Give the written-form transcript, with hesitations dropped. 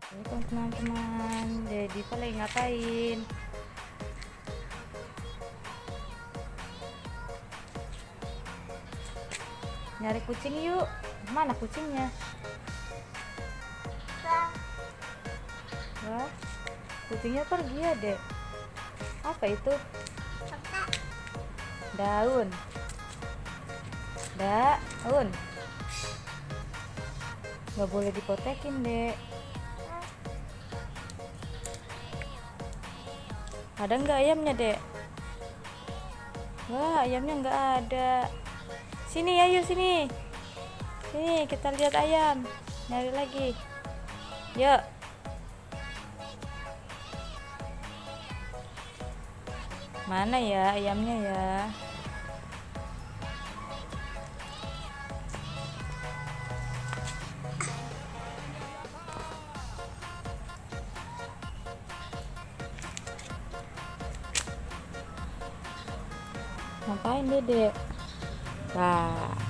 Assalamualaikum teman-teman. Jadi lagi ngapain? Nyari kucing yuk. Mana kucingnya? Wah, kucingnya pergi ya dek. Apa itu? Daun. Daun. Gak boleh dipotekin dek. Ada nggak ayamnya dek? Wah, ayamnya nggak ada. Sini ayo sini. Sini kita lihat ayam. Nyari lagi. Yuk. Mana ya ayamnya ya? Ngapain dek? Wah.